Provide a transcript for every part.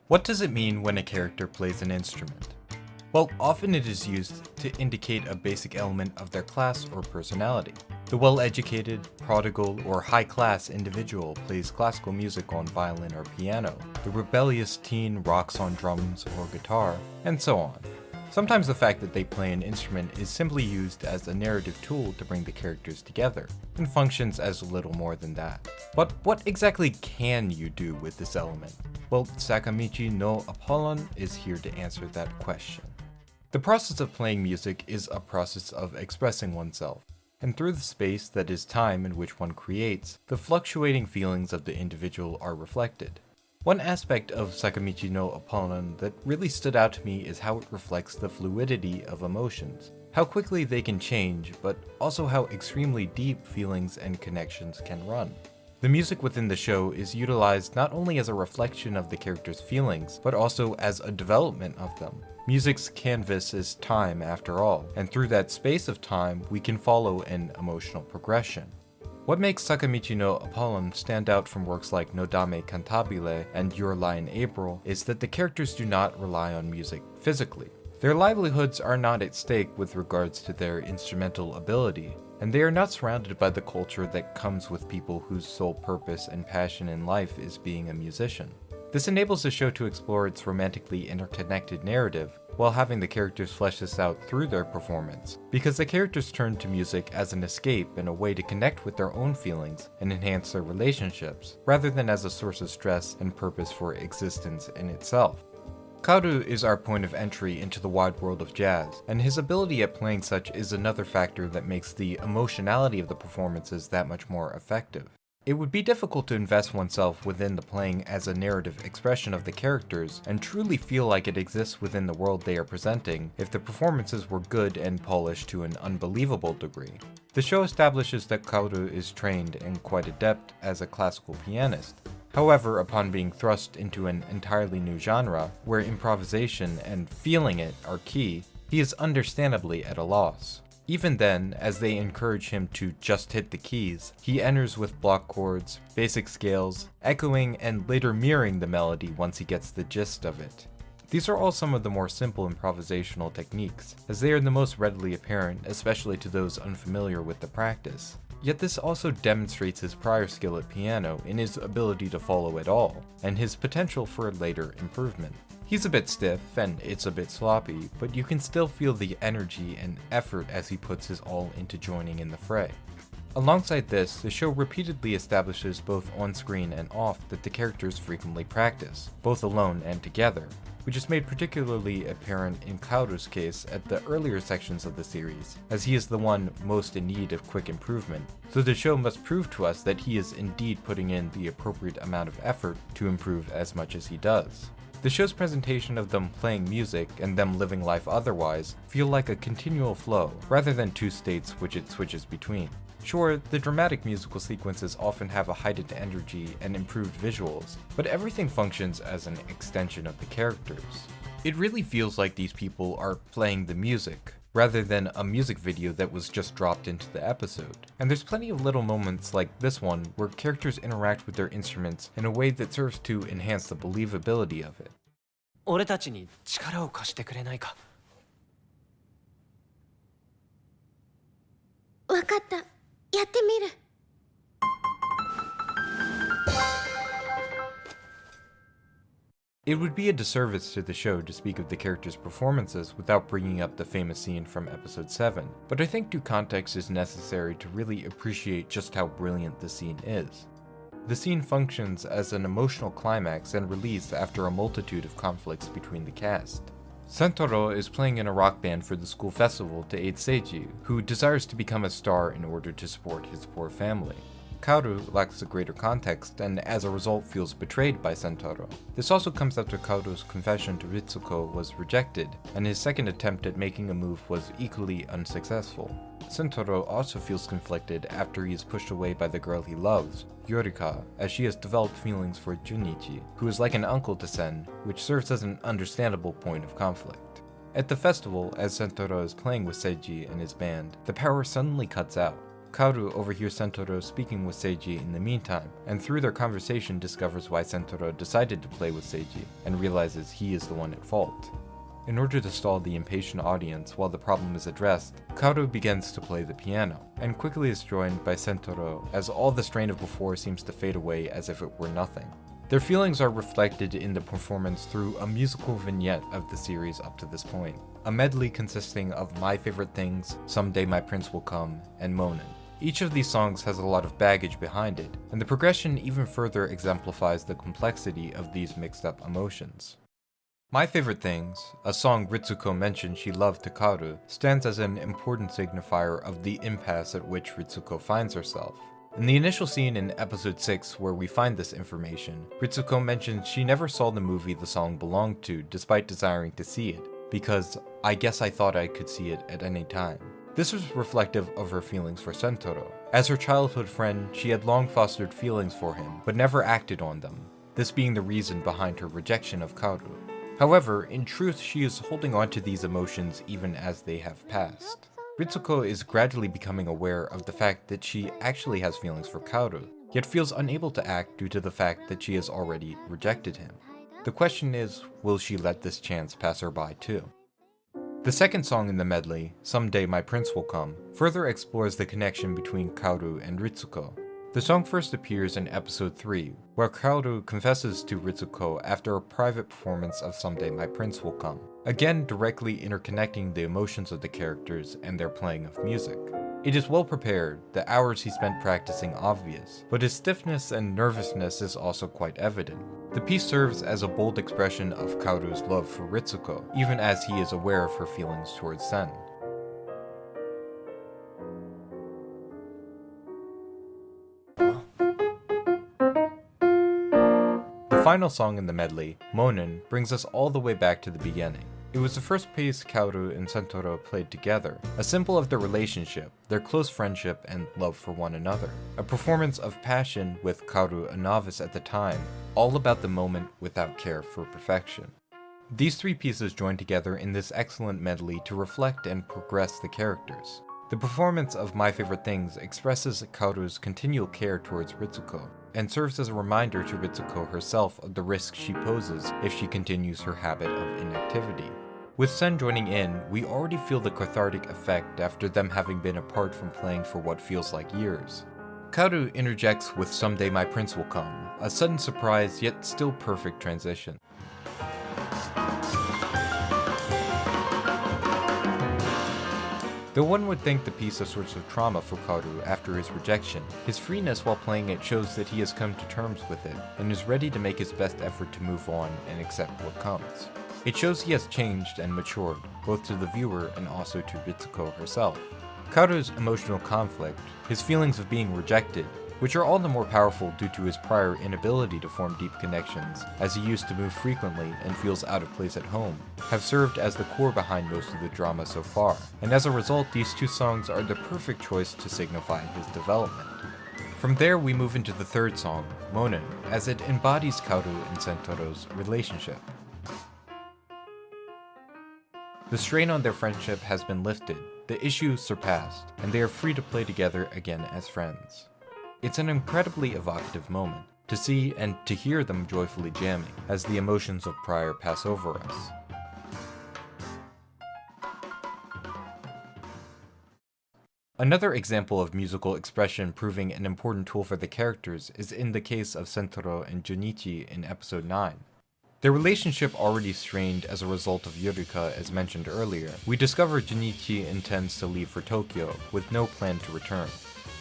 What does it mean when a character plays an instrument? Well, often it is used to indicate a basic element of their class or personality. The well-educated, prodigal, or high-class individual plays classical music on violin or piano. The rebellious teen rocks on drums or guitar, and so on. Sometimes the fact that they play an instrument is simply used as a narrative tool to bring the characters together, and functions as little more than that. But what exactly can you do with this element? Well, Sakamichi no Apollon is here to answer that question. The process of playing music is a process of expressing oneself, and through the space that is time in which one creates, the fluctuating feelings of the individual are reflected. One aspect of Sakamichi no Apollon that really stood out to me is how it reflects the fluidity of emotions, how quickly they can change, but also how extremely deep feelings and connections can run. The music within the show is utilized not only as a reflection of the characters' feelings, but also as a development of them. Music's canvas is time after all, and through that space of time, we can follow an emotional progression. What makes Sakamichi no Apollon stand out from works like Nodame Cantabile and Your Lie in April is that the characters do not rely on music physically. Their livelihoods are not at stake with regards to their instrumental ability, and they are not surrounded by the culture that comes with people whose sole purpose and passion in life is being a musician. This enables the show to explore its romantically interconnected narrative, while having the characters flesh this out through their performance, because the characters turn to music as an escape and a way to connect with their own feelings and enhance their relationships, rather than as a source of stress and purpose for existence in itself. Kaoru is our point of entry into the wide world of jazz, and his ability at playing such is another factor that makes the emotionality of the performances that much more effective. It would be difficult to invest oneself within the playing as a narrative expression of the characters and truly feel like it exists within the world they are presenting if the performances were good and polished to an unbelievable degree. The show establishes that Kaoru is trained and quite adept as a classical pianist. However, upon being thrust into an entirely new genre, where improvisation and feeling it are key, he is understandably at a loss. Even then, as they encourage him to just hit the keys, he enters with block chords, basic scales, echoing and later mirroring the melody once he gets the gist of it. These are all some of the more simple improvisational techniques, as they are the most readily apparent, especially to those unfamiliar with the practice. Yet this also demonstrates his prior skill at piano in his ability to follow it all, and his potential for later improvement. He's a bit stiff, and it's a bit sloppy, but you can still feel the energy and effort as he puts his all into joining in the fray. Alongside this, the show repeatedly establishes both on-screen and off that the characters frequently practice, both alone and together, which is made particularly apparent in Kaoru's case at the earlier sections of the series, as he is the one most in need of quick improvement, so the show must prove to us that he is indeed putting in the appropriate amount of effort to improve as much as he does. The show's presentation of them playing music and them living life otherwise feel like a continual flow, rather than two states which it switches between. Sure, the dramatic musical sequences often have a heightened energy and improved visuals, but everything functions as an extension of the characters. It really feels like these people are playing the music, rather than a music video that was just dropped into the episode. And there's plenty of little moments like this one where characters interact with their instruments in a way that serves to enhance the believability of it. 俺たちに力を貸してくれないか。わかった。やってみる。It would be a disservice to the show to speak of the characters' performances without bringing up the famous scene from episode 7, but I think due context is necessary to really appreciate just how brilliant the scene is. The scene functions as an emotional climax and release after a multitude of conflicts between the cast. Sentaro is playing in a rock band for the school festival to aid Seiji, who desires to become a star in order to support his poor family. Kaoru lacks a greater context and as a result feels betrayed by Sentaro. This also comes after Kaoru's confession to Ritsuko was rejected, and his second attempt at making a move was equally unsuccessful. Sentaro also feels conflicted after he is pushed away by the girl he loves, Yorika, as she has developed feelings for Junichi, who is like an uncle to Sen, which serves as an understandable point of conflict. At the festival, as Sentaro is playing with Seiji and his band, the power suddenly cuts out. Kaoru overhears Sentoro speaking with Seiji in the meantime, and through their conversation discovers why Sentoro decided to play with Seiji, and realizes he is the one at fault. In order to stall the impatient audience while the problem is addressed, Kaoru begins to play the piano, and quickly is joined by Sentoro as all the strain of before seems to fade away as if it were nothing. Their feelings are reflected in the performance through a musical vignette of the series up to this point, a medley consisting of My Favorite Things, Someday My Prince Will Come, and Monin. Each of these songs has a lot of baggage behind it, and the progression even further exemplifies the complexity of these mixed up emotions. My Favorite Things, a song Ritsuko mentioned she loved to Kaoru, stands as an important signifier of the impasse at which Ritsuko finds herself. In the initial scene in episode 6 where we find this information, Ritsuko mentions she never saw the movie the song belonged to despite desiring to see it, because I guess I thought I could see it at any time. This was reflective of her feelings for Sentoro. As her childhood friend, she had long fostered feelings for him, but never acted on them, this being the reason behind her rejection of Kaoru. However, in truth, she is holding on to these emotions even as they have passed. Ritsuko is gradually becoming aware of the fact that she actually has feelings for Kaoru, yet feels unable to act due to the fact that she has already rejected him. The question is, will she let this chance pass her by too? The second song in the medley, Someday My Prince Will Come, further explores the connection between Kaoru and Ritsuko. The song first appears in episode 3, where Kaoru confesses to Ritsuko after a private performance of Someday My Prince Will Come, again directly interconnecting the emotions of the characters and their playing of music. It is well prepared, the hours he spent practicing obvious, but his stiffness and nervousness is also quite evident. The piece serves as a bold expression of Kaoru's love for Ritsuko, even as he is aware of her feelings towards Sen. The final song in the medley, Monin, brings us all the way back to the beginning. It was the first piece Kaoru and Sentoro played together, a symbol of their relationship, their close friendship, and love for one another. A performance of passion with Kaoru a novice at the time, all about the moment without care for perfection. These three pieces join together in this excellent medley to reflect and progress the characters. The performance of My Favorite Things expresses Kaoru's continual care towards Ritsuko, and serves as a reminder to Ritsuko herself of the risk she poses if she continues her habit of inactivity. With Sen joining in, we already feel the cathartic effect after them having been apart from playing for what feels like years. Kaoru interjects with Someday My Prince Will Come, a sudden surprise yet still perfect transition. Though one would think the piece a source of trauma for Kaoru after his rejection, his freeness while playing it shows that he has come to terms with it, and is ready to make his best effort to move on and accept what comes. It shows he has changed and matured, both to the viewer and also to Ritsuko herself. Kaoru's emotional conflict, his feelings of being rejected, which are all the more powerful due to his prior inability to form deep connections, as he used to move frequently and feels out of place at home, have served as the core behind most of the drama so far, and as a result these two songs are the perfect choice to signify his development. From there we move into the third song, Monin, as it embodies Kaoru and Sentoro's relationship. The strain on their friendship has been lifted, the issue surpassed, and they are free to play together again as friends. It's an incredibly evocative moment, to see and to hear them joyfully jamming, as the emotions of prior pass over us. Another example of musical expression proving an important tool for the characters is in the case of Sentoro and Junichi in episode 9. Their relationship already strained as a result of Yurika as mentioned earlier, we discover Junichi intends to leave for Tokyo with no plan to return.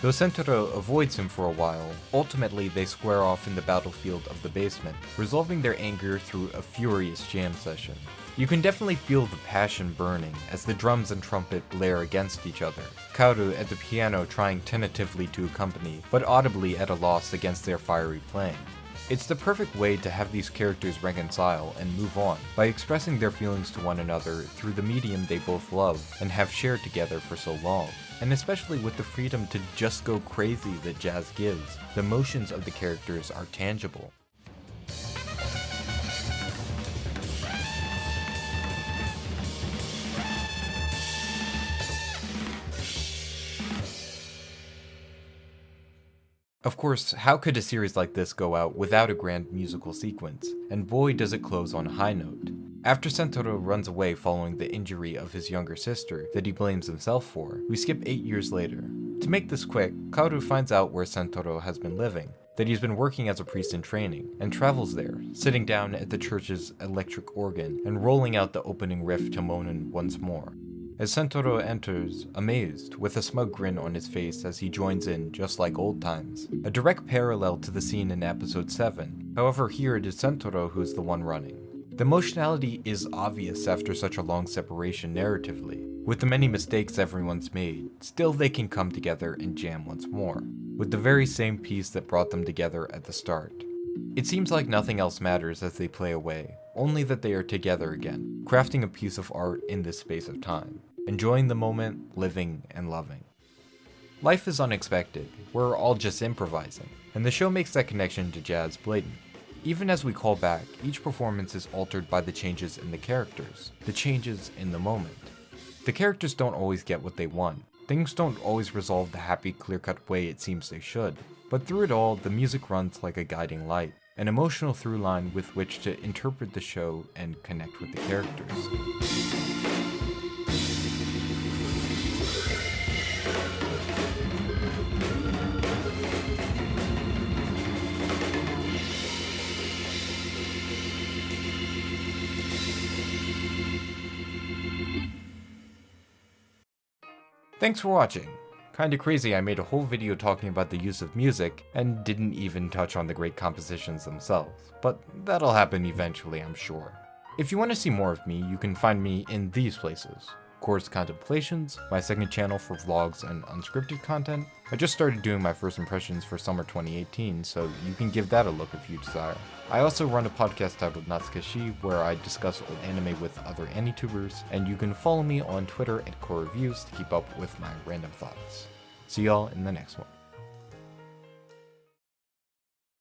Though Sentoro avoids him for a while, ultimately they square off in the battlefield of the basement, resolving their anger through a furious jam session. You can definitely feel the passion burning as the drums and trumpet blare against each other, Kaoru at the piano trying tentatively to accompany, but audibly at a loss against their fiery playing. It's the perfect way to have these characters reconcile and move on by expressing their feelings to one another through the medium they both love and have shared together for so long. And especially with the freedom to just go crazy that jazz gives, the emotions of the characters are tangible. Of course, how could a series like this go out without a grand musical sequence? And boy does it close on a high note. After Sentoro runs away following the injury of his younger sister that he blames himself for, we skip 8 years later. To make this quick, Kaoru finds out where Sentoro has been living, that he's been working as a priest in training, and travels there, sitting down at the church's electric organ and rolling out the opening riff to Monin once more. As Sentoro enters, amazed, with a smug grin on his face as he joins in just like old times. A direct parallel to the scene in episode 7, however here it is Sentoro who is the one running. The emotionality is obvious after such a long separation narratively. With the many mistakes everyone's made, still they can come together and jam once more, with the very same piece that brought them together at the start. It seems like nothing else matters as they play away, only that they are together again, crafting a piece of art in this space of time, enjoying the moment, living and loving. Life is unexpected, we're all just improvising, and the show makes that connection to jazz blatant. Even as we call back, each performance is altered by the changes in the characters, the changes in the moment. The characters don't always get what they want. Things don't always resolve the happy, clear-cut way it seems they should. But through it all, the music runs like a guiding light, an emotional through line with which to interpret the show and connect with the characters. Thanks for watching. Kinda crazy I made a whole video talking about the use of music and didn't even touch on the great compositions themselves, but that'll happen eventually, I'm sure. If you want to see more of me, you can find me in these places. Course Contemplations, my second channel for vlogs and unscripted content. I just started doing my first impressions for summer 2018, so you can give that a look if you desire. I also run a podcast titled Natsukashi, where I discuss old anime with other AniTubers, and you can follow me on Twitter at CoreReviews to keep up with my random thoughts. See y'all in the next one.